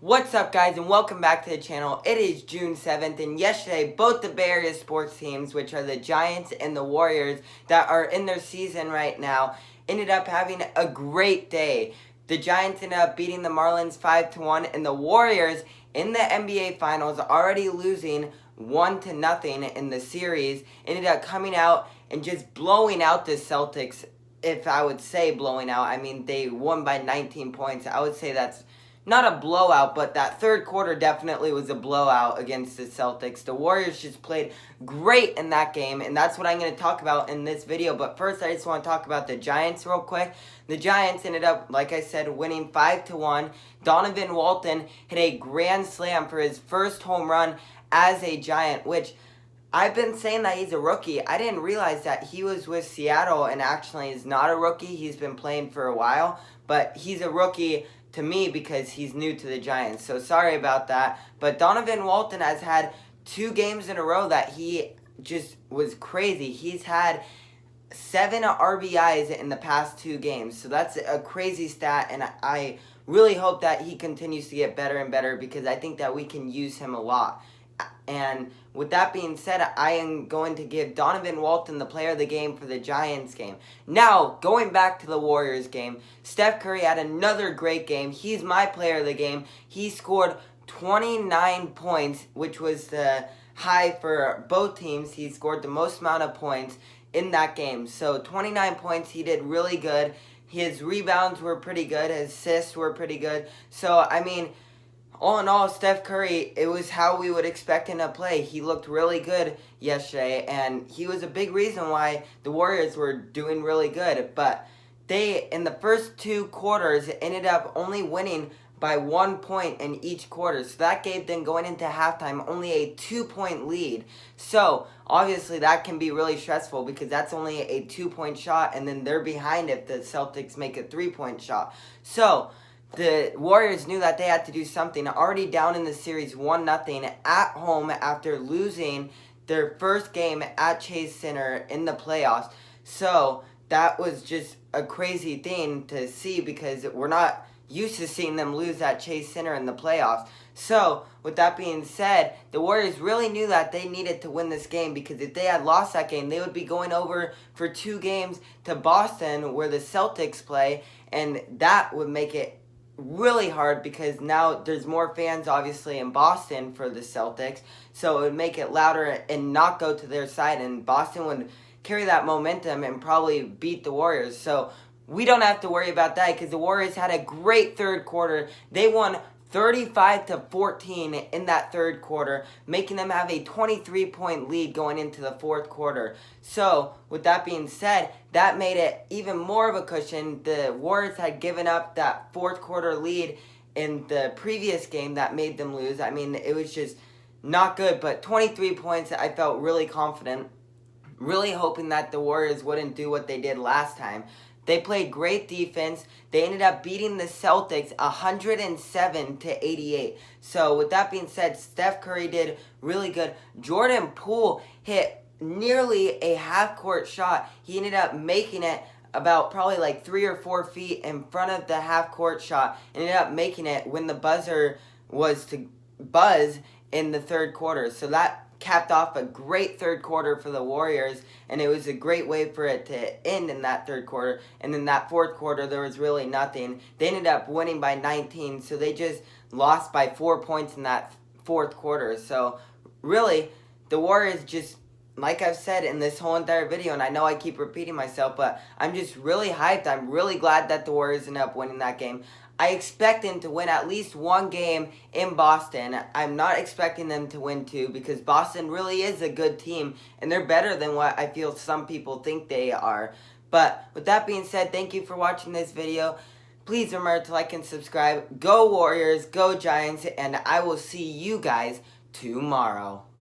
What's up, guys, and welcome back to the channel. It is June 7th, and yesterday both the Bay Area sports teams, which are the Giants and the Warriors that are in their season right now, ended up having a great day. The Giants ended up beating the Marlins 5-1, and the Warriors in the NBA Finals, already losing 1-0 in the series, ended up coming out and just blowing out the Celtics. If I would say blowing out, I mean they won by 19 points. I would say that's not a blowout, but that third quarter definitely was a blowout against the Celtics. The Warriors just played great in that game, and that's what I'm going to talk about in this video. But first, I just want to talk about the Giants real quick. The Giants ended up, like I said, winning 5-1. Donovan Walton hit a grand slam for his first home run as a Giant, which I've been saying that he's a rookie. I didn't realize that he was with Seattle and actually is not a rookie. He's been playing for a while, but he's a rookie to me because he's new to the Giants. So sorry about that. But Donovan Walton has had 2 games in a row that he just was crazy. He's had 7 RBIs in the past 2 games. So that's a crazy stat, and I really hope that he continues to get better and better because I think that we can use him a lot. And with that being said, I am going to give Donovan Walton the player of the game for the Giants game. Now, going back to the Warriors game, Steph Curry had another great game. He's my player of the game. He scored 29 points, which was the high for both teams. He scored the most amount of points in that game. So 29 points, he did really good. His rebounds were pretty good. His assists were pretty good. So, I mean, all in all, Steph Curry, it was how we would expect him to play. He looked really good yesterday, and he was a big reason why the Warriors were doing really good. But they, in the first 2 quarters, ended up only winning by 1 point in each quarter. So that gave them, going into halftime, only a 2-point lead. So, obviously, that can be really stressful because that's only a 2-point shot, and then they're behind if the Celtics make a 3-point shot. So the Warriors knew that they had to do something. Already down in the series 1-0 at home after losing their first game at Chase Center in the playoffs. So that was just a crazy thing to see because we're not used to seeing them lose at Chase Center in the playoffs. So, with that being said, the Warriors really knew that they needed to win this game because if they had lost that game, they would be going over for 2 games to Boston where the Celtics play, and that would make it really hard because now there's more fans obviously in Boston for the Celtics, so it would make it louder and not go to their side, and Boston would carry that momentum and probably beat the Warriors. So we don't have to worry about that because the Warriors had a great third quarter. They won 35-14 in that third quarter, making them have a 23-point lead going into the fourth quarter. So, with that being said, that made it even more of a cushion. The Warriors had given up that fourth quarter lead in the previous game that made them lose. I mean, it was just not good, but 23 points, I felt really confident, really hoping that the Warriors wouldn't do what they did last time. They played great defense. They ended up beating the Celtics 107-88. So, with that being said, Steph Curry did really good. Jordan Poole hit nearly a half-court shot. He ended up making it about probably like 3 or 4 feet in front of the half-court shot. Ended up making it when the buzzer was to buzz in the third quarter. So that capped off a great third quarter for the Warriors, and it was a great way for it to end in that third quarter. And then that fourth quarter, there was really nothing. They ended up winning by 19, so they just lost by 4 points in that fourth quarter. So really, the Warriors just, like I've said in this whole entire video, and I know I keep repeating myself, but I'm just really hyped. I'm really glad that the Warriors ended up winning that game. I expect them to win at least 1 game in Boston. I'm not expecting them to win 2 because Boston really is a good team, and they're better than what I feel some people think they are. But with that being said, thank you for watching this video. Please remember to like and subscribe. Go Warriors, go Giants, and I will see you guys tomorrow.